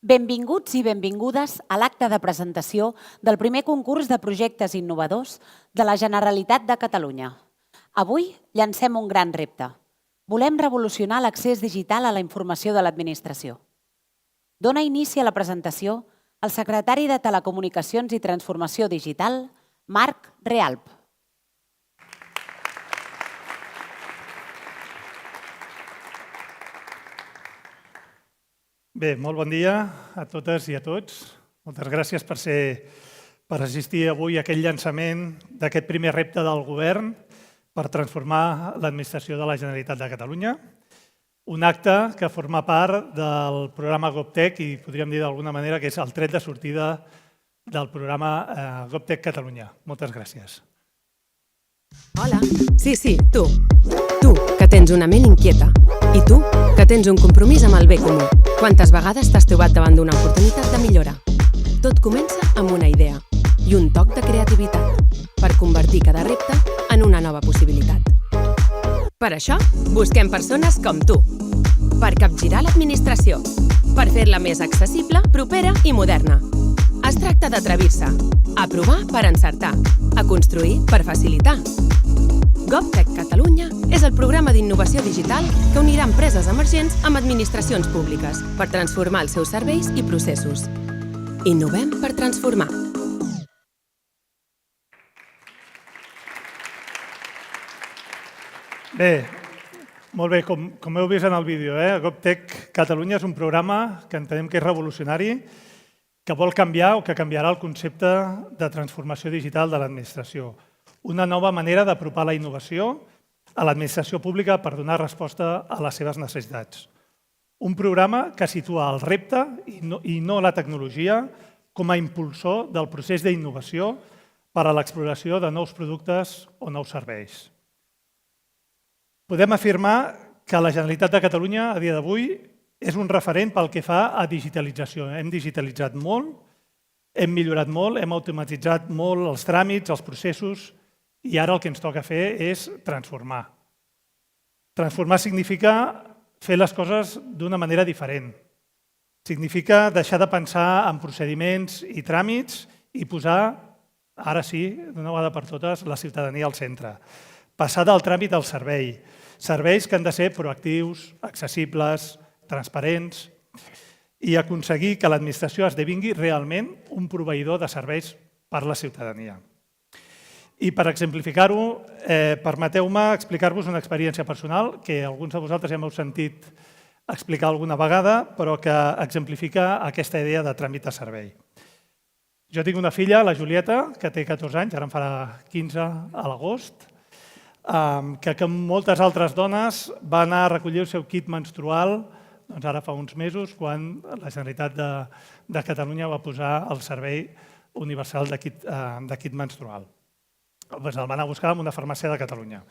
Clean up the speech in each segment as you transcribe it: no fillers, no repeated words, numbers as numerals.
Benvinguts i benvingudes a l'acte de presentació del primer concurs de projectes innovadors de la Generalitat de Catalunya. Avui llancem un gran repte. Volem revolucionar l'accés digital a la informació de l'administració. Dona inici a la presentació el secretari de Telecomunicacions i Transformació Digital, Marc Realp. Bé, molt bon dia a totes i a tots. Moltes gràcies per assistir avui a aquest llançament d'aquest primer repte del govern per transformar l'administració de la Generalitat de Catalunya. Un acte que forma part del programa GovTech i podríem dir d'alguna manera que és el tret de sortida del programa GovTech Catalunya. Moltes gràcies. Hola. Sí, tu. Tu, que tens una ment inquieta. I tu, que tens un compromís amb el bé comú. Quantes vegades t'has trobat davant d'una oportunitat de millora? Tot comença amb una idea i un toc de creativitat per convertir cada repte en una nova possibilitat. Per això, busquem persones com tu. Per capgirar l'administració. Per fer-la més accessible, propera i moderna. Es tracta d'atrevir-se, a provar per encertar, a construir per facilitar. GovTech Catalunya és el programa d'innovació digital que unirà empreses emergents amb administracions públiques per transformar els seus serveis i processos. Innovem per transformar. Bé, molt bé, com heu vist en el vídeo, GovTech Catalunya és un programa que entenem que és revolucionari, que vol canviar o que canviarà el concepte de transformació digital de l'administració. Una nova manera d'apropar la innovació a l'administració pública per donar resposta a les seves necessitats. Un programa que situa el repte i no la tecnologia com a impulsor del procés d'innovació per a l'exploració de nous productes o nous serveis. Podem afirmar que la Generalitat de Catalunya, a dia d'avui, és un referent pel que fa a digitalització. Hem digitalitzat molt, hem millorat molt, hem automatitzat molt els tràmits, els processos, i ara el que ens toca fer és transformar. Transformar significa fer les coses d'una manera diferent. Significa deixar de pensar en procediments i tràmits i posar, ara sí, d'una vegada per totes, la ciutadania al centre. Passar del tràmit al servei. Serveis que han de ser proactius, accessibles, transparents i aconseguir que l'administració esdevingui realment un proveïdor de serveis per a la ciutadania. I per exemplificar-ho, permeteu-me explicar-vos una experiència personal que alguns de vosaltres ja m'heu sentit explicar alguna vegada, però que exemplifica aquesta idea de tràmit de servei. Jo tinc una filla, la Julieta, que té 14 anys, ara en farà 15 a l'agost, que com moltes altres dones va anar a recollir el seu kit menstrual ara fa uns mesos, quan la Generalitat de Catalunya va posar el servei universal de kit menstrual. El va anar a buscar en una farmàcia de Catalunya.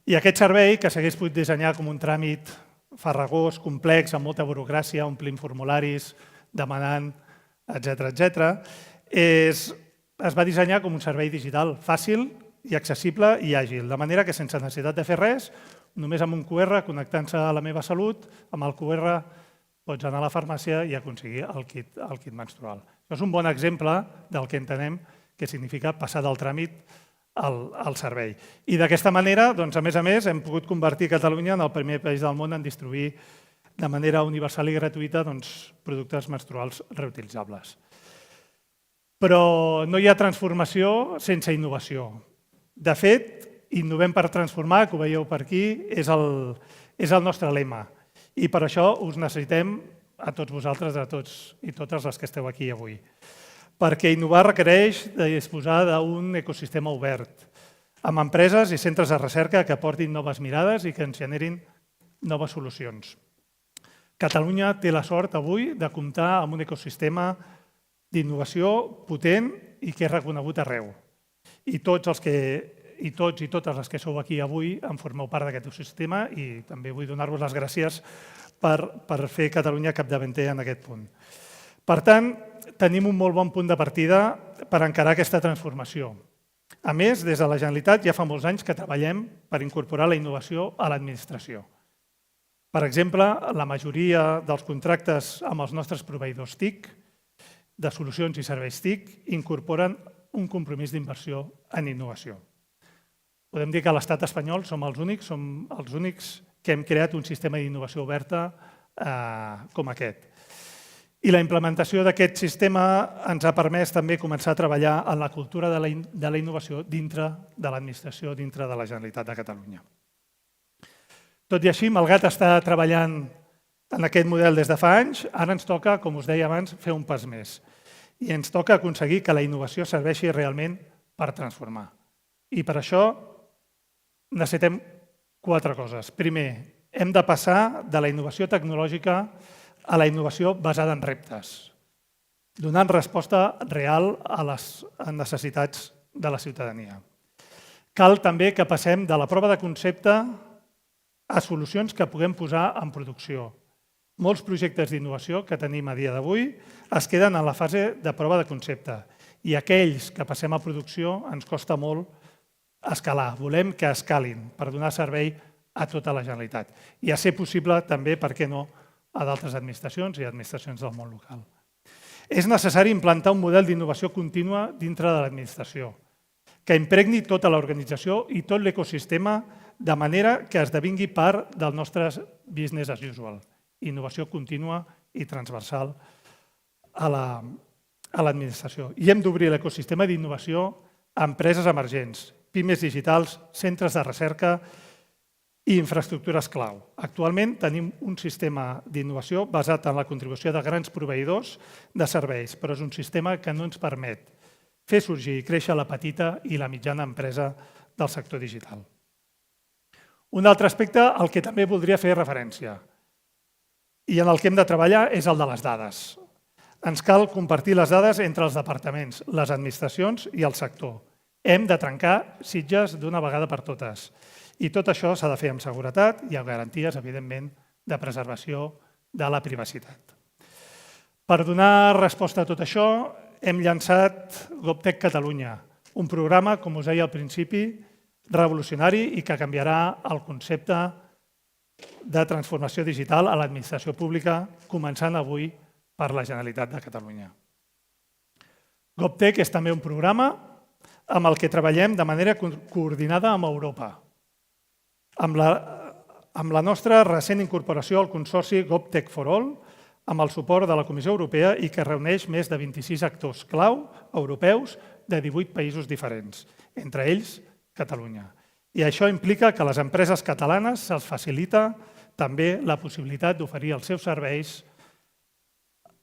I aquest servei, que s'hagués pogut dissenyar com un tràmit farragós, complex, amb molta burocràcia, omplint formularis, demanant, etc., es va dissenyar com un servei digital fàcil i accessible i àgil, de manera que sense necessitat de fer res, només amb un QR, connectant-se a la meva Salut, amb el QR pots anar a la farmàcia i aconseguir el kit menstrual. Això és un bon exemple del que entenem que significa passar del tràmit al servei. I d'aquesta manera, a més, hem pogut convertir Catalunya en el primer país del món en distribuir de manera universal i gratuïta productes menstruals reutilitzables. Però no hi ha transformació sense innovació. De fet, innovem per transformar, que ho veieu per aquí, és el nostre lema. I per això us necessitem a tots vosaltres, a tots i totes les que esteu aquí avui. Perquè innovar requereix disposar d'un ecosistema obert, amb empreses i centres de recerca que aportin noves mirades i que ens generin noves solucions. Catalunya té la sort avui de comptar amb un ecosistema d'innovació potent i que és reconegut arreu. I tots i totes les que sou aquí avui en formeu part d'aquest ecosistema i també vull donar-vos les gràcies per fer Catalunya capdavanter en aquest punt. Per tant, tenim un molt bon punt de partida per encarar aquesta transformació. A més, des de la Generalitat ja fa molts anys que treballem per incorporar la innovació a l'administració. Per exemple, la majoria dels contractes amb els nostres proveïdors TIC, de solucions i serveis TIC, incorporen un compromís d'inversió en innovació. Podem dir que a l'estat espanyol som els únics que hem creat un sistema d'innovació oberta com aquest. I la implementació d'aquest sistema ens ha permès també començar a treballar en la cultura de la innovació dintre de l'administració, dintre de la Generalitat de Catalunya. Tot i així, malgrat estar treballant en aquest model des de fa anys, ara ens toca, com us deia abans, fer un pas més. I ens toca aconseguir que la innovació serveixi realment per transformar. I per això necessitem 4 coses. Primer, hem de passar de la innovació tecnològica a la innovació basada en reptes, donant resposta real a les necessitats de la ciutadania. Cal també que passem de la prova de concepte a solucions que puguem posar en producció. Molts projectes d'innovació que tenim a dia d'avui es queden en la fase de prova de concepte i aquells que passem a producció ens costa molt escalar. Volem que escalin per donar servei a tota la Generalitat i a ser possible també, per què no, a d'altres administracions i administracions del món local. És necessari implantar un model d'innovació contínua dintre de l'administració que impregni tota l'organització i tot l'ecosistema de manera que esdevingui part del nostre business as usual. Innovació contínua i transversal a l'administració. I hem d'obrir l'ecosistema d'innovació a empreses emergents, pimes digitals, centres de recerca i infraestructures clau. Actualment tenim un sistema d'innovació basat en la contribució de grans proveïdors de serveis, però és un sistema que no ens permet fer sorgir i créixer la petita i la mitjana empresa del sector digital. Un altre aspecte al que també voldria fer referència i en el que hem de treballar és el de les dades. Ens cal compartir les dades entre els departaments, les administracions i el sector. Hem de trencar sitges d'una vegada per totes. I tot això s'ha de fer amb seguretat i amb garanties, evidentment, de preservació de la privacitat. Per donar resposta a tot això, hem llançat GovTech Catalunya, un programa, com us deia al principi, revolucionari i que canviarà el concepte de transformació digital a l'administració pública, començant avui per la Generalitat de Catalunya. GovTech és també un programa amb el que treballem de manera coordinada amb Europa, amb la nostra recent incorporació al consorci GovTech for All, amb el suport de la Comissió Europea i que reuneix més de 26 actors clau europeus de 18 països diferents, entre ells Catalunya. I això implica que a les empreses catalanes se'ls facilita també la possibilitat d'oferir els seus serveis,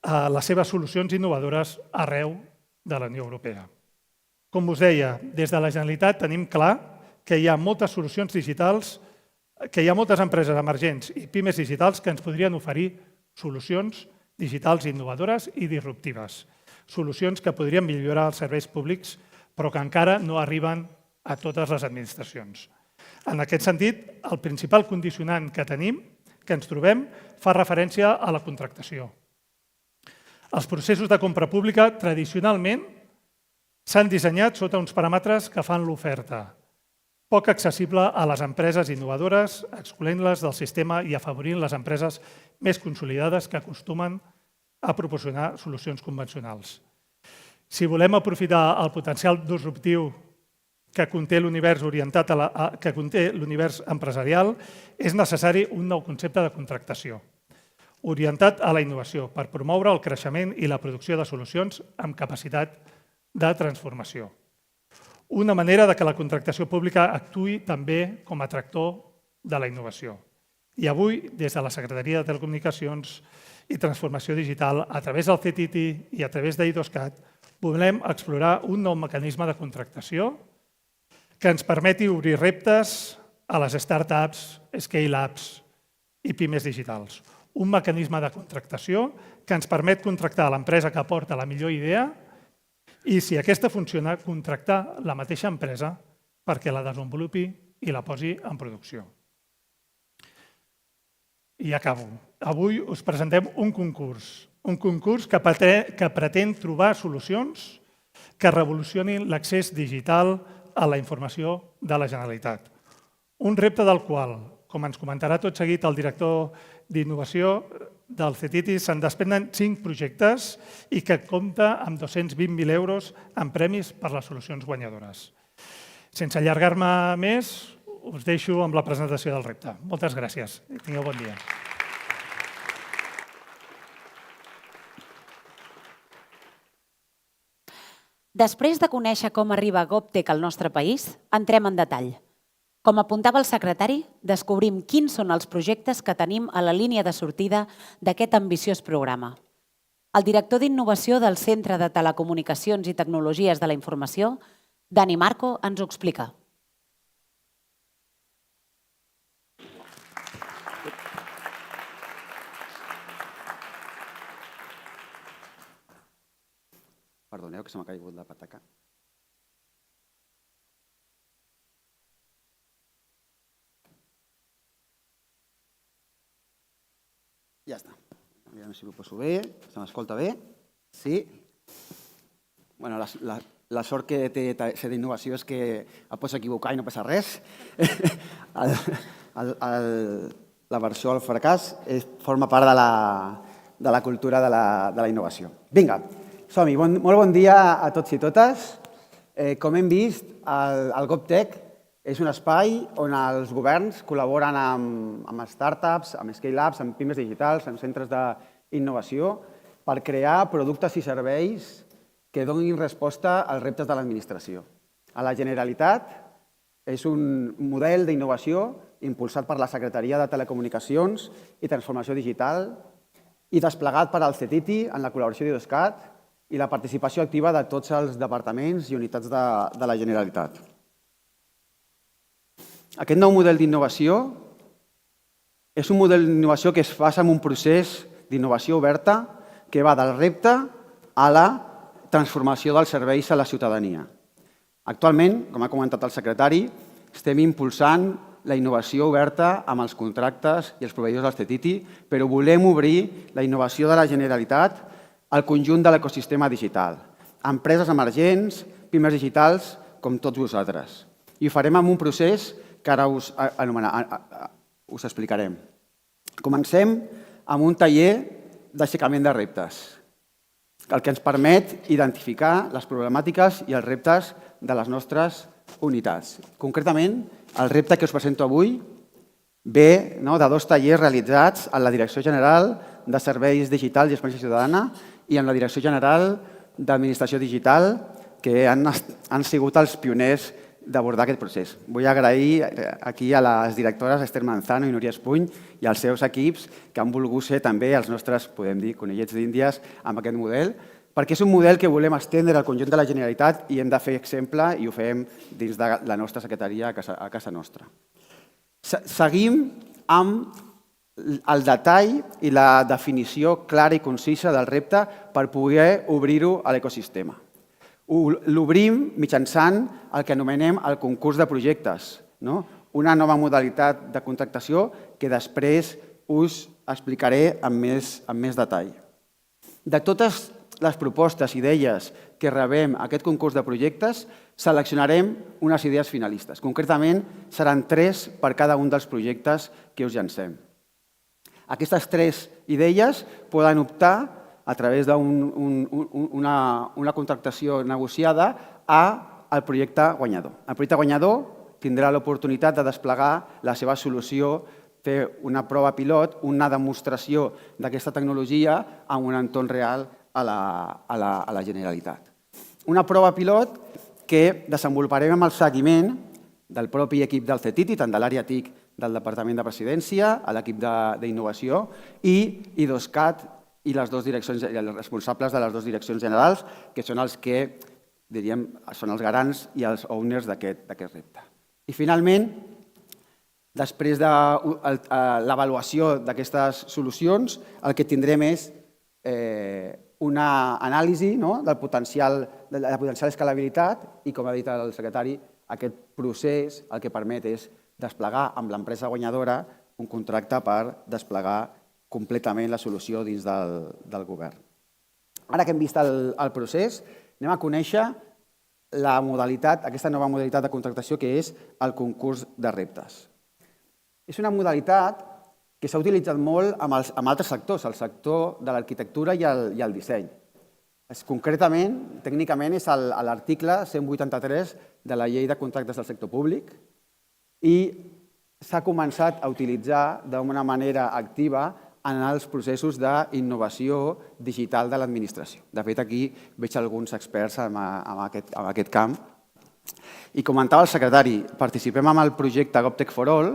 les seves solucions innovadores arreu de la Unió Europea. Com us deia, des de la Generalitat tenim clar que hi ha moltes solucions digitals, que hi ha moltes empreses emergents i pimes digitals que ens podrien oferir solucions digitals innovadores i disruptives. Solucions que podrien millorar els serveis públics, però que encara no arriben a totes les administracions. En aquest sentit, el principal condicionant que tenim, que ens trobem, fa referència a la contractació. Els processos de compra pública tradicionalment s'han dissenyat sota uns paràmetres que fan l'oferta, poc accessible a les empreses innovadores, excloent-les del sistema i afavorint les empreses més consolidades que acostumen a proporcionar solucions convencionals. Si volem aprofitar el potencial disruptiu que conté l'univers empresarial, és necessari un nou concepte de contractació, orientat a la innovació per promoure el creixement i la producció de solucions amb capacitat de transformació. Una manera que la contractació pública actuï també com a tractor de la innovació. I avui, des de la Secretaria de Telecomunicacions i Transformació Digital, a través del CTT i a través d'IDOSCAT, volem explorar un nou mecanisme de contractació que ens permeti obrir reptes a les startups, scale-ups i pimes digitals. Un mecanisme de contractació que ens permet contractar l'empresa que aporta la millor idea i, si aquesta funciona, contractar la mateixa empresa perquè la desenvolupi i la posi en producció. I acabo. Avui us presentem un concurs que pretén trobar solucions que revolucionin l'accés digital a la informació de la Generalitat. Un repte del qual com ens comentarà tot seguit el director d'innovació del CETITI, se'n desprenen 5 projectes i que compta amb 220.000 euros en premis per les solucions guanyadores. Sense allargar-me més, us deixo amb la presentació del repte. Moltes gràcies i tingueu bon dia. Després de conèixer com arriba GovTech al nostre país, entrem en detall. Com apuntava el secretari, descobrim quins són els projectes que tenim a la línia de sortida d'aquest ambiciós programa. El director d'innovació del Centre de Telecomunicacions i Tecnologies de la Informació, Dani Marco, ens ho explica. Perdoneu, que se m'ha caigut la pataca. Ja està. A veure si ho poso bé. Se m'escolta bé? Sí? Bueno, la sort que té ser d'innovació és que et pots equivocar i no passa res. La versió al fracàs forma part de la cultura de la innovació. Vinga, som-hi. Molt bon dia a tots i totes. Com hem vist, el GovTech és un espai on els governs col·laboren amb startups, amb scale-ups, amb pimes digitals, amb centres d'innovació per crear productes i serveis que donin resposta als reptes de l'administració. A la Generalitat és un model d'innovació impulsat per la Secretaria de Telecomunicacions i Transformació Digital i desplegat per al CETITI en la col·laboració d'IDOSCAT i la participació activa de tots els departaments i unitats de la Generalitat. Aquest nou model d'innovació és un model d'innovació que es basa en un procés d'innovació oberta que va del repte a la transformació dels serveis a la ciutadania. Actualment, com ha comentat el secretari, estem impulsant la innovació oberta amb els contractes i els proveïdors del CETITI, però volem obrir la innovació de la Generalitat al conjunt de l'ecosistema digital, empreses emergents, pimes digitals, com tots vosaltres. I ho farem amb un procés que ara us explicarem. Comencem amb un taller d'aixecament de reptes, el que ens permet identificar les problemàtiques i els reptes de les nostres unitats. Concretament, el repte que us presento avui ve de 2 tallers realitzats en la Direcció General de Serveis Digitals i Experiència Ciutadana i en la Direcció General d'Administració Digital, que han sigut els pioners d'abordar aquest procés. Vull agrair aquí a les directores Esther Manzano i Núria Espuny i als seus equips que han volgut ser també els nostres, podem dir, conillets d'Índies amb aquest model, perquè és un model que volem estendre al conjunt de la Generalitat i hem de fer exemple i ho fem dins de la nostra secretaria a casa nostra. Seguim amb el detall i la definició clara i concisa del repte per poder obrir-ho a l'ecosistema. L'obrim mitjançant el que anomenem el concurs de projectes, una nova modalitat de contractació que després us explicaré amb més detall. De totes les propostes i idees que rebem a aquest concurs de projectes, seleccionarem unes idees finalistes. Concretament, seran 3 per cada un dels projectes que us llancem. Aquestes 3 idees poden optar a través d'una contractació negociada al projecte guanyador. El projecte guanyador tindrà l'oportunitat de desplegar la seva solució, fer una prova pilot, una demostració d'aquesta tecnologia en un entorn real a la Generalitat. Una prova pilot que desenvoluparem amb el seguiment del propi equip del CETITI, tant de l'àrea TIC del Departament de Presidència, a l'equip d'innovació i IDOSCAT i els responsables de les 2 direccions generals, que són els que, diríem, són els garants i els owners d'aquest repte. I finalment, després de l'avaluació d'aquestes solucions, el que tindrem és una anàlisi de la potencial escalabilitat i, com ha dit el secretari, aquest procés el que permet és desplegar amb l'empresa guanyadora un contracte per desplegar completament la solució dins del govern. Ara que hem vist el procés, anem a conèixer aquesta nova modalitat de contractació que és el concurs de reptes. És una modalitat que s'ha utilitzat molt amb altres sectors, el sector de l'arquitectura i el disseny. Concretament, tècnicament, és l'article 183 de la Llei de Contractes del Sector Públic i s'ha començat a utilitzar d'una manera activa en els processos d'innovació digital de l'administració. De fet, aquí veig alguns experts en aquest camp. I comentava el secretari, participem en el projecte GovTech for All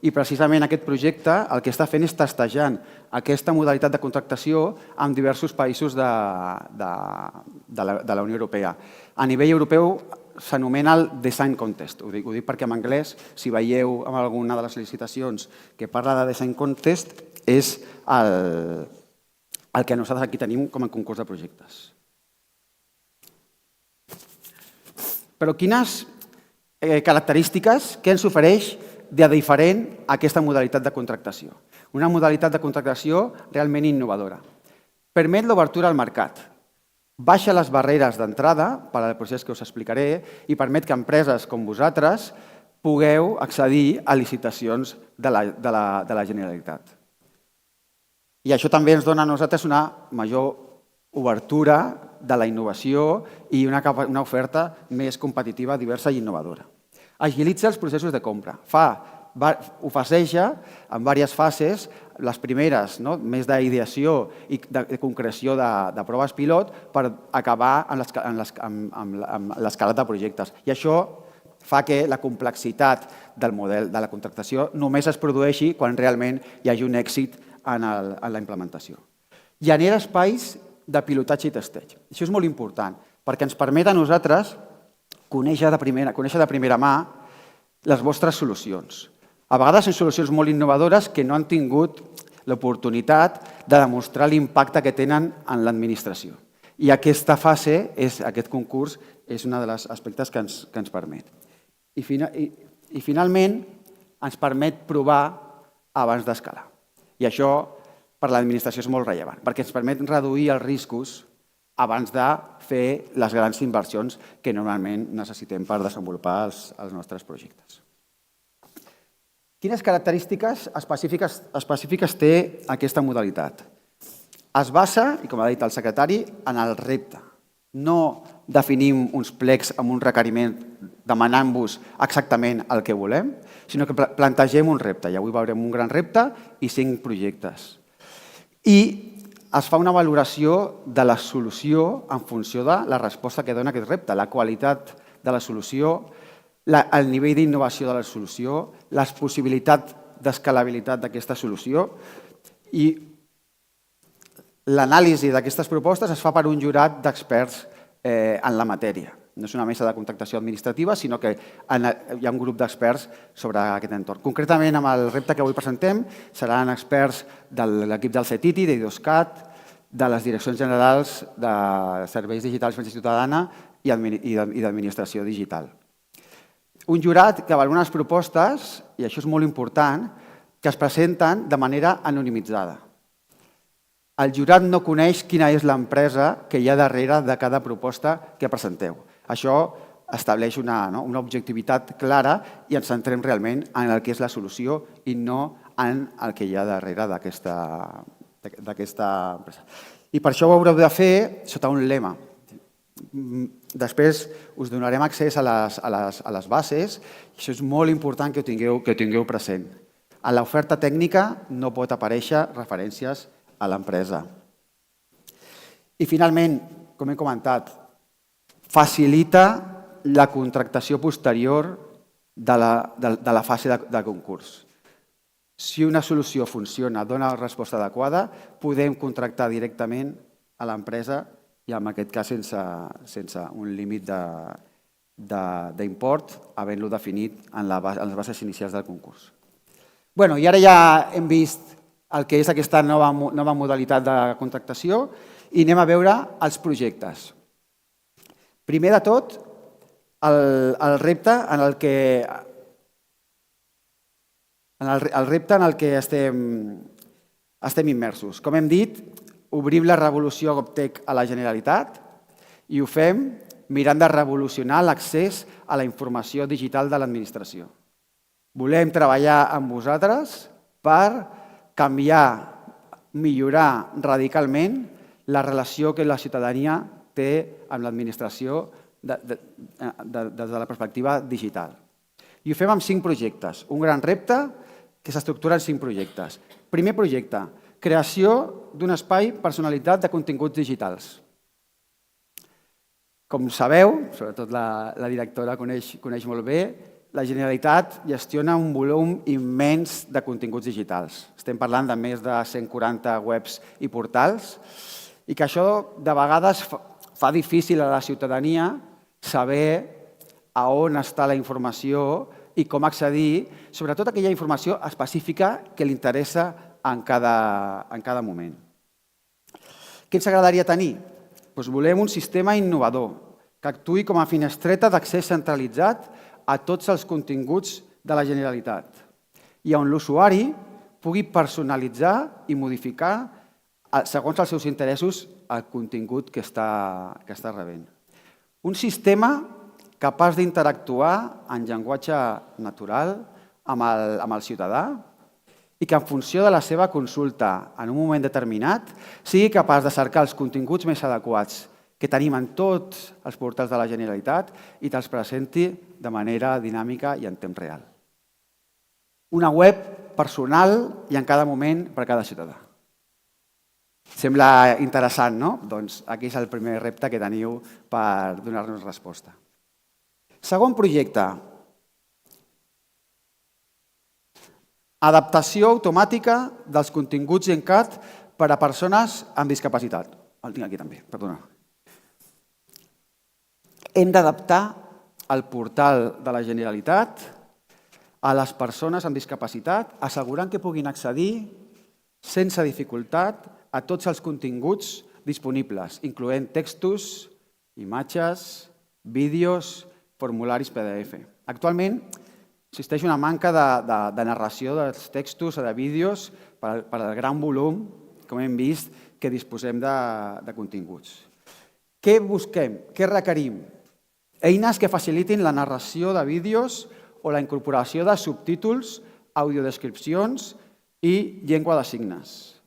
i precisament aquest projecte el que està fent és testejant aquesta modalitat de contractació en diversos països de la Unió Europea. A nivell europeu s'anomena el Design Contest. Ho dic perquè en anglès, si veieu en alguna de les licitacions que parla de Design Contest, és el que nosaltres aquí tenim com a concurs de projectes. Però quines característiques, què ens ofereix de diferent aquesta modalitat de contractació? Una modalitat de contractació realment innovadora. Permet l'obertura al mercat, baixa les barreres d'entrada per al procés que us explicaré i permet que empreses com vosaltres pugueu accedir a licitacions de la Generalitat. I això també ens dona a nosaltres una major obertura de la innovació i una oferta més competitiva, diversa i innovadora. Agilitza els processos de compra. Ho faceja en diverses fases, les primeres més d'ideació i de concreció de proves pilot per acabar amb l'escalat de projectes. I això fa que la complexitat del model de la contractació només es produeixi quan realment hi hagi un èxit en la implementació. Genera espais de pilotatge i testeig. Això és molt important perquè ens permet a nosaltres conèixer de primera mà les vostres solucions. A vegades són solucions molt innovadores que no han tingut l'oportunitat de demostrar l'impacte que tenen en l'administració. I aquesta fase, aquest concurs, és un dels aspectes que ens permet. I finalment, ens permet provar abans d'escalar. I això per a l'administració és molt rellevant, perquè ens permet reduir els riscos abans de fer les grans inversions que normalment necessitem per desenvolupar els nostres projectes. Quines característiques específiques té aquesta modalitat? Es basa, i com ha dit el secretari, en el repte. No definim uns plecs amb un requeriment demanant-vos exactament el que volem, sinó que plantegem un repte. I avui veurem un gran repte i 5 projectes. I es fa una valoració de la solució en funció de la resposta que dona aquest repte, la qualitat de la solució, el nivell d'innovació de la solució, les possibilitats d'escalabilitat d'aquesta solució i l'anàlisi d'aquestes propostes es fa per un jurat d'experts en la matèria. No és una mesa de contractació administrativa, sinó que hi ha un grup d'experts sobre aquest entorn. Concretament, amb el repte que avui presentem, seran experts de l'equip del CETITI, d'IDOSCAT, de les direccions generals de Serveis Digitals i Ciutadana i d'Administració Digital. Un jurat que avalua unes propostes, i això és molt important, que es presenten de manera anonimitzada. El jurat no coneix quina és l'empresa que hi ha darrere de cada proposta que presenteu. Això estableix una objectivitat clara i ens centrem realment en el que és la solució i no en el que hi ha darrere d'aquesta empresa. I per això ho haureu de fer sota un lema. Després us donarem accés a les bases i això és molt important que ho tingueu present. A l'oferta tècnica no pot aparèixer referències a l'empresa. I finalment, com he comentat, facilita la contractació posterior de la fase de concurs. Si una solució funciona, dona la resposta adequada, podem contractar directament a l'empresa i en aquest cas sense un límit d'import, havent-lo definit en les bases inicials del concurs. I ara ja hem vist el que és aquesta nova modalitat de contractació i anem a veure els projectes. Primer de tot, el repte en el que estem immersos. Com hem dit, obrim la revolució GovTech a la Generalitat i ho fem mirant de revolucionar l'accés a la informació digital de l'administració. Volem treballar amb vosaltres per canviar, millorar radicalment la relació que la ciutadania té amb l'administració des de la perspectiva digital. I ho fem amb 5 projectes. Un gran repte que s'estructura en 5 projectes. Primer projecte, creació d'un espai personalitzat de continguts digitals. Com sabeu, sobretot la directora coneix molt bé, la Generalitat gestiona un volum immens de continguts digitals. Estem parlant de més de 140 webs i portals i que això de vegades fa difícil a la ciutadania saber a on està la informació i com accedir, sobretot aquella informació específica que li interessa en cada moment. Què ens agradaria tenir? Doncs volem un sistema innovador que actuï com a finestreta d'accés centralitzat a tots els continguts de la Generalitat i on l'usuari pugui personalitzar i modificar, segons els seus interessos, el contingut que està rebent. Un sistema capaç d'interactuar en llenguatge natural amb el ciutadà i que en funció de la seva consulta en un moment determinat sigui capaç de cercar els continguts més adequats que tenim en tots els portals de la Generalitat i te'ls presenti de manera dinàmica i en temps real. Una web personal i en cada moment per a cada ciutadà. Sembla interessant, no? Doncs aquí és el primer repte que teniu per donar-nos resposta. Segon projecte. Adaptació automàtica dels continguts GenCat per a persones amb discapacitat. El tinc aquí també, perdona. Hem d'adaptar el portal de la Generalitat a les persones amb discapacitat, assegurant que puguin accedir sense dificultat a tots els continguts disponibles, incloent textos, imatges, vídeos, formularis PDF. Actualment existeix una manca de narració dels textos o de vídeos per al gran volum, com hem vist, que disposem de continguts. Què busquem? Què requerim? Eines que facilitin la narració de vídeos o la incorporació de subtítols, audiodescripcions i llengua de signes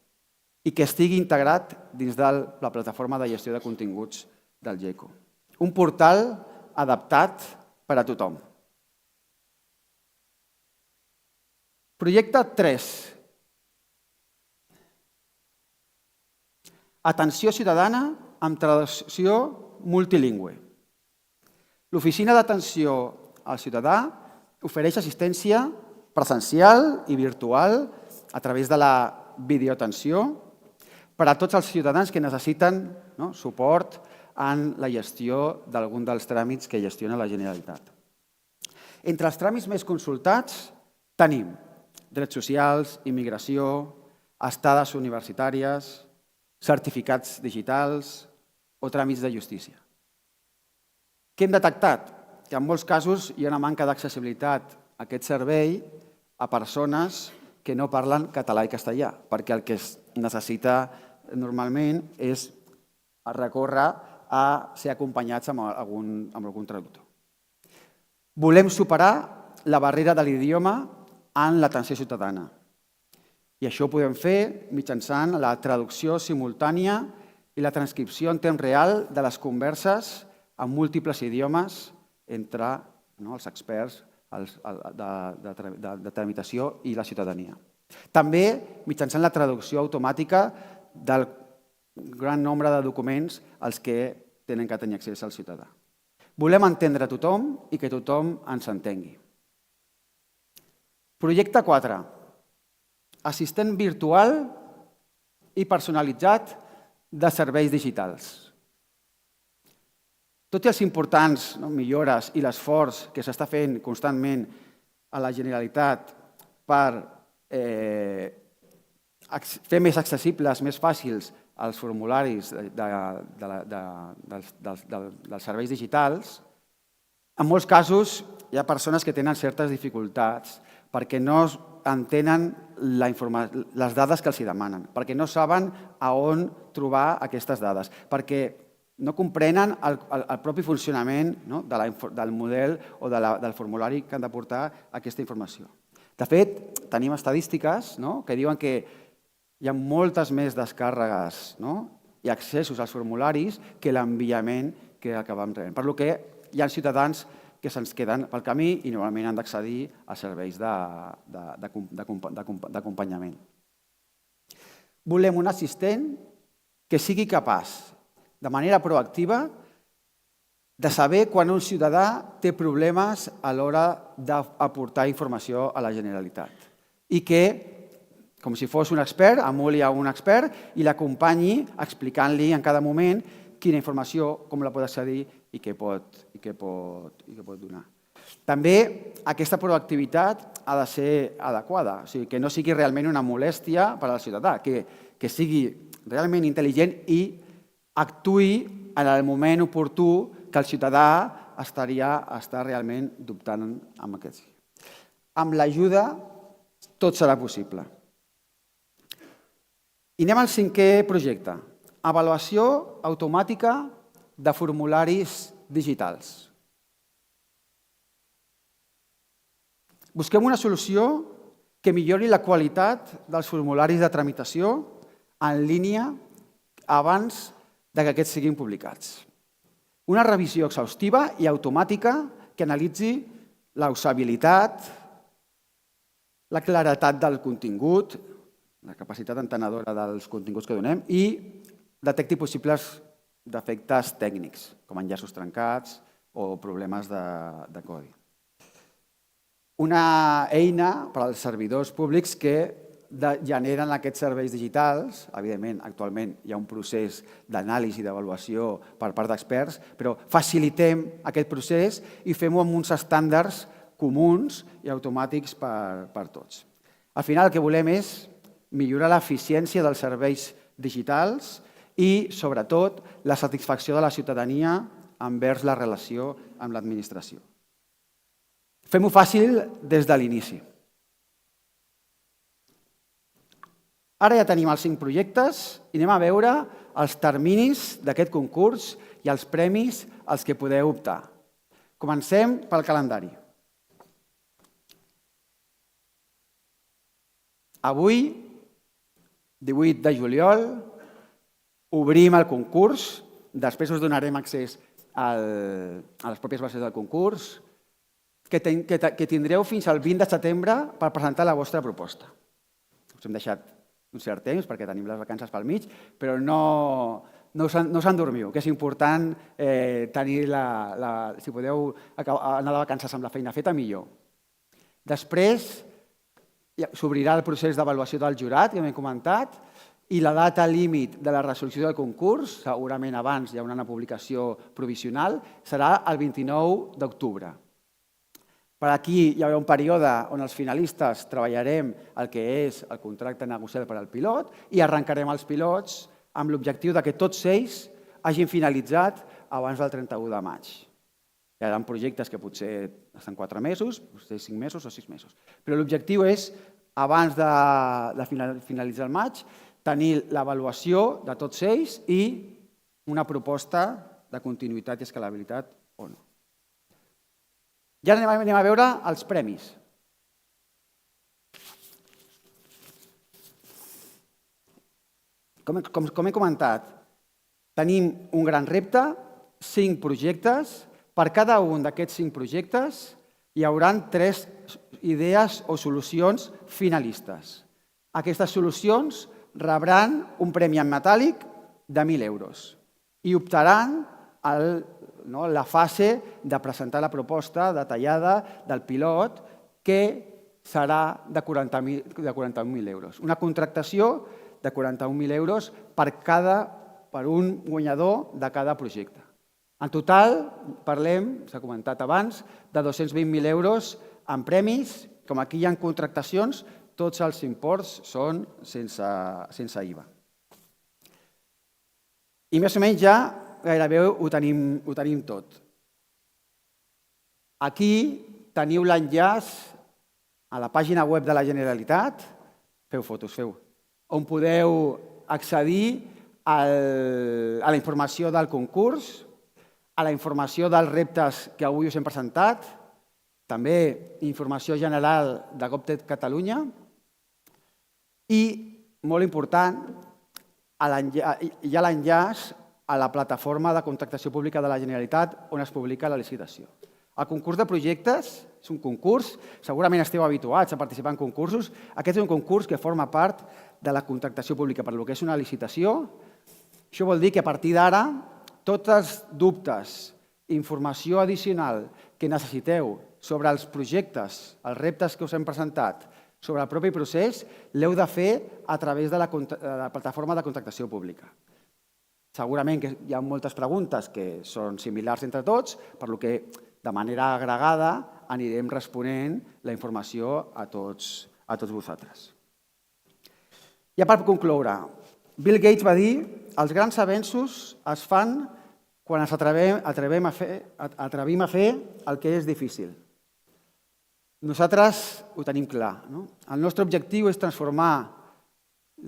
i que estigui integrat dins de la plataforma de gestió de continguts del GECO. Un portal adaptat per a tothom. Projecte 3. Atenció ciutadana amb traducció multilingüe. L'Oficina d'Atenció al Ciutadà ofereix assistència presencial i virtual a través de la videoatenció per a tots els ciutadans que necessiten suport en la gestió d'algun dels tràmits que gestiona la Generalitat. Entre els tràmits més consultats tenim drets socials, immigració, estades universitàries, certificats digitals o tràmits de justícia. Què hem detectat? Que en molts casos hi ha una manca d'accessibilitat a aquest servei a persones que no parlen català i castellà, perquè el que es necessita normalment és recórrer a ser acompanyats amb algun traductor. Volem superar la barrera de l'idioma en l'atenció ciutadana. I això ho podem fer mitjançant la traducció simultània i la transcripció en temps real de les converses en múltiples idiomes entre els experts de tramitació i la ciutadania. També mitjançant la traducció automàtica del gran nombre de documents als que tenen que tenir accés al ciutadà. Volem entendre tothom i que tothom ens entengui. Projecte 4. Assistent virtual i personalitzat de serveis digitals. Tot i les importants millores i l'esforç que s'està fent constantment a la Generalitat per fer més accessibles, més fàcils els formularis dels serveis digitals, en molts casos hi ha persones que tenen certes dificultats perquè no entenen les dades que els demanen, perquè no saben a on trobar aquestes dades, perquè no comprenen el propi funcionament del model o del formulari que han de portar aquesta informació. De fet, tenim estadístiques que diuen que hi ha moltes més descàrregues i accessos als formularis que l'enviament que acabem rebent. Per què hi ha ciutadans que se'ns queden pel camí i normalment han d'accedir a serveis d'acompanyament. Volem un assistent que sigui capaç, de manera proactiva, de saber quan un ciutadà té problemes a l'hora d'aportar informació a la Generalitat i que, com si fos un expert, emuli a un expert i l'acompanyi explicant-li en cada moment quina informació, com la pot accedir i què pot donar. També aquesta proactivitat ha de ser adequada, o sigui, que no sigui realment una molèstia per al ciutadà, que sigui realment intel·ligent i actuï en el moment oportú que el ciutadà està realment dubtant amb aquest. Amb l'ajuda tot serà possible. I anem al 5è projecte. Avaluació automàtica de formularis digitals. Busquem una solució que millori la qualitat dels formularis de tramitació en línia abans que aquests siguin publicats. Una revisió exhaustiva i automàtica que analitzi la usabilitat, la claretat del contingut, la capacitat entenedora dels continguts que donem i detecti possibles defectes tècnics, com enllaços trencats o problemes de codi. Una eina per als servidors públics que generen aquests serveis digitals. Evidentment, actualment hi ha un procés d'anàlisi i d'avaluació per part d'experts, però facilitem aquest procés i fem-ho amb uns estàndards comuns i automàtics per tots. Al final, el que volem és millorar l'eficiència dels serveis digitals i, sobretot, la satisfacció de la ciutadania envers la relació amb l'administració. Fem-ho fàcil des de l'inici. Ara ja tenim els 5 projectes i anem a veure els terminis d'aquest concurs i els premis als que podeu optar. Comencem pel calendari. Avui, 18 de juliol, obrim el concurs. Després us donarem accés a les pròpies bases del concurs, que tindreu fins al 20 de setembre per presentar la vostra proposta. Us hem deixat un cert temps perquè tenim les vacances pel mig, però no us endormiu, que és important tenir si podeu anar de vacances amb la feina feta, millor. Després s'obrirà el procés d'avaluació del jurat, que hem comentat, i la data límit de la resolució del concurs, segurament abans hi haurà una publicació provisional, serà el 29 d'octubre. Per aquí hi haurà un període on els finalistes treballarem el que és el contracte negociat per al pilot i arrencarem els pilots amb l'objectiu que tots ells hagin finalitzat abans del 31 de maig. Hi haurà projectes que potser estan 4 mesos, potser 5 mesos o 6 mesos. Però l'objectiu és, abans de finalitzar el maig, tenir l'avaluació de tots ells i una proposta de continuïtat i escalabilitat o no. Ja anem a veure els premis. Com he comentat, tenim un gran repte, 5 projectes. Per cada un d'aquests 5 projectes hi haurà 3 idees o solucions finalistes. Aquestes solucions rebran un premi en metàl·lic de 1.000 euros i optaran la fase de presentar la proposta detallada del pilot, que serà de 41.000 euros. Una contractació de 41.000 euros per un guanyador de cada projecte. En total, parlem, s'ha comentat abans, de 220.000 euros en premis. Com aquí hi ha contractacions, tots els imports són sense IVA. I més o menys ja gairebé ho tenim tot. Aquí teniu l'enllaç a la pàgina web de la Generalitat, feu fotos, on podeu accedir a la informació del concurs, a la informació dels reptes que avui us hem presentat, també informació general de GovTech Catalunya i, molt important, hi ha l'enllaç a la plataforma de contractació pública de la Generalitat on es publica la licitació. El concurs de projectes és un concurs, segurament esteu habituats a participar en concursos. Aquest és un concurs que forma part de la contractació pública, per lo que és una licitació. Això vol dir que a partir d'ara, tots els dubtes, informació addicional que necessiteu sobre els projectes, els reptes que us hem presentat, sobre el propi procés, l'heu de fer a través de la plataforma de contractació pública. Segurament que hi ha moltes preguntes que són similars entre tots, per lo que de manera agregada anirem responent la informació a tots vosaltres. Ja per concloure, Bill Gates va dir els grans avenços es fan quan ens atrevim a fer el que és difícil. Nosaltres ho tenim clar. El nostre objectiu és transformar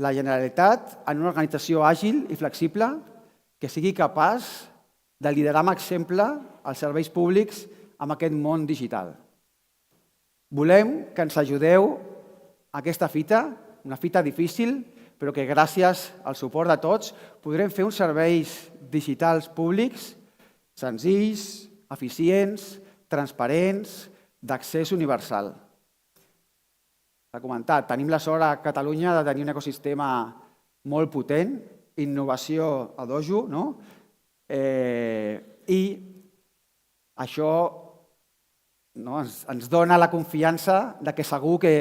la Generalitat en una organització àgil i flexible que sigui capaç de liderar amb exemple els serveis públics en aquest món digital. Volem que ens ajudeu a aquesta fita, una fita difícil, però que gràcies al suport de tots podrem fer uns serveis digitals públics senzills, eficients, transparents, d'accés universal. S'ha comentat, tenim la sort a Catalunya de tenir un ecosistema molt potent, innovació a dojo, i això ens dona la confiança que segur que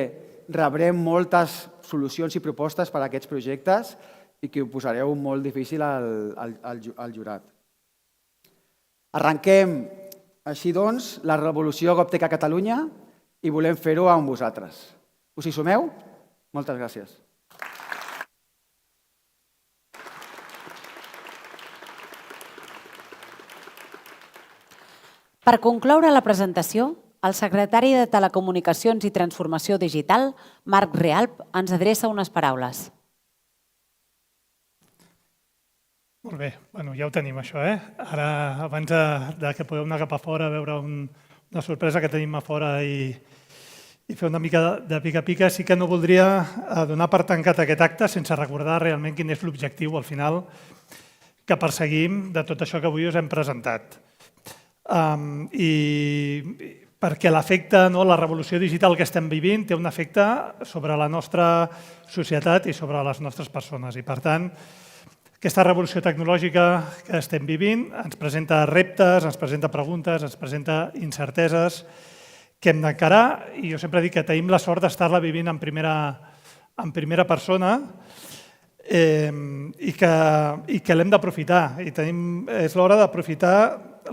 rebrem moltes solucions i propostes per a aquests projectes i que ho posareu molt difícil al jurat. Arrenquem així doncs la revolució GovTech a Catalunya i volem fer-ho amb vosaltres. Us hi sumeu? Moltes gràcies. Per concloure la presentació, el secretari de Telecomunicacions i Transformació Digital, Marc Rialp, ens adreça unes paraules. Molt bé, ja ho tenim això. Ara, abans que podeu anar cap a fora a veure una sorpresa que tenim a fora i fer una mica de pica-pica, sí que no voldria donar per tancat aquest acte sense recordar realment quin és l'objectiu al final que perseguim de tot això que avui us hem presentat. I perquè l'efecte, la revolució digital que estem vivint té un efecte sobre la nostra societat i sobre les nostres persones. I per tant, aquesta revolució tecnològica que estem vivint ens presenta reptes, ens presenta preguntes, ens presenta incerteses que hem d'encarar i jo sempre dic que tenim la sort d'estar-la vivint en primera persona i que l'hem d'aprofitar. És l'hora d'aprofitar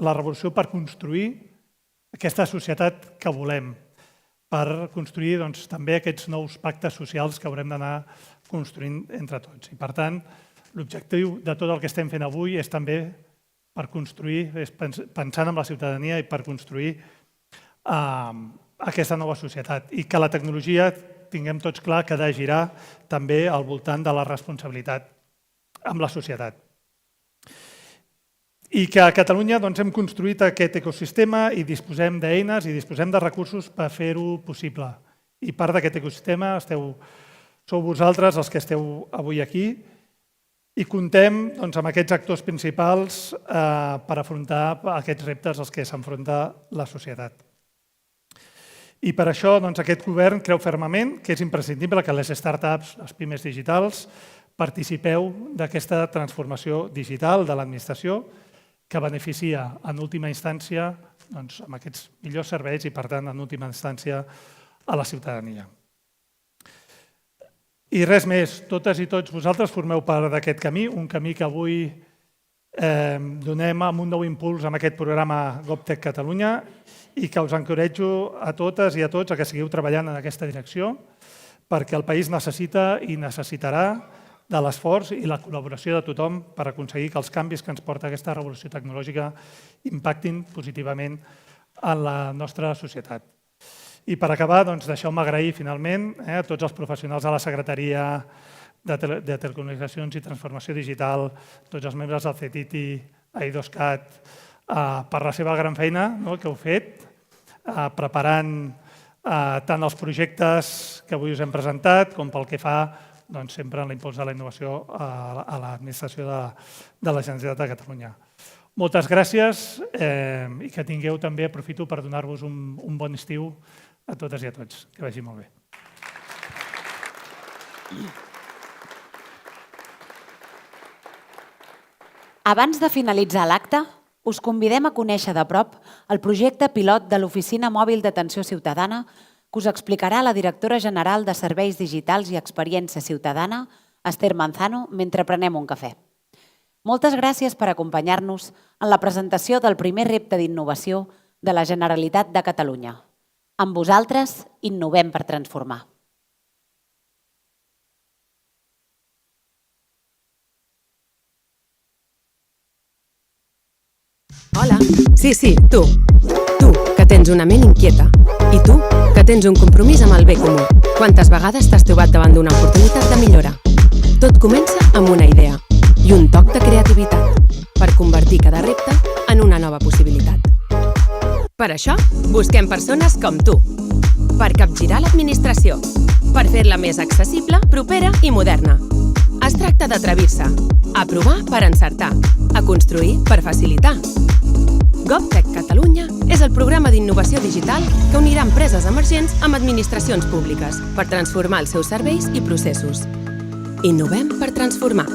la revolució per construir aquesta societat que volem, per construir també aquests nous pactes socials que haurem d'anar construint entre tots. I per tant, l'objectiu de tot el que estem fent avui és també per construir, pensant en la ciutadania i per construir aquesta nova societat i que la tecnologia tinguem tots clar que ha de girar també al voltant de la responsabilitat amb la societat. I que a Catalunya hem construït aquest ecosistema i disposem d'eines i disposem de recursos per fer-ho possible. I part d'aquest ecosistema sou vosaltres els que esteu avui aquí i comptem amb aquests actors principals per afrontar aquests reptes als que s'enfronta la societat. I per això aquest govern creu fermament que és imprescindible que les startups, les pimes digitals, participeu d'aquesta transformació digital de l'administració que beneficia en última instància amb aquests millors serveis i, per tant, en última instància a la ciutadania. I res més, totes i tots vosaltres formeu part d'aquest camí, un camí que avui donem amb un nou impuls amb aquest programa GovTech Catalunya i que us encoratjo a totes i a tots a que seguiu treballant en aquesta direcció perquè el país necessita i necessitarà de l'esforç i la col·laboració de tothom per aconseguir que els canvis que ens porta aquesta revolució tecnològica impactin positivament en la nostra societat. I per acabar, deixeu-me agrair finalment a tots els professionals de la Secretaria de Telecomunicacions i Transformació Digital, tots els membres del CETITI, a I2CAT, per la seva gran feina que heu fet, preparant tant els projectes que avui us hem presentat com pel que fa sempre en l'impuls de la innovació a l'administració de la Generalitat de Catalunya. Moltes gràcies i que tingueu també, aprofito per donar-vos un bon estiu a totes i a tots. Que vagi molt bé. Abans de finalitzar l'acte, us convidem a conèixer de prop el projecte pilot de l'Oficina Mòbil d'Atenció Ciutadana que us explicarà la directora general de Serveis Digitals i Experiència Ciutadana, Esther Manzano, mentre prenem un cafè. Moltes gràcies per acompanyar-nos en la presentació del primer repte d'innovació de la Generalitat de Catalunya. Amb vosaltres, innovem per transformar. Hola. Sí, tu. Tu, que tens una ment inquieta. I tu, que tens un compromís amb el bé comú. Quantes vegades t'has trobat davant d'una oportunitat de millora? Tot comença amb una idea i un toc de creativitat per convertir cada repte en una nova possibilitat. Per això, busquem persones com tu. Per capgirar l'administració. Per fer-la més accessible, propera i moderna. Es tracta d'atrevir-se, a provar per encertar, a construir per facilitar. GovTech Catalunya és el programa d'innovació digital que unirà empreses emergents amb administracions públiques per transformar els seus serveis i processos. Innovem per transformar.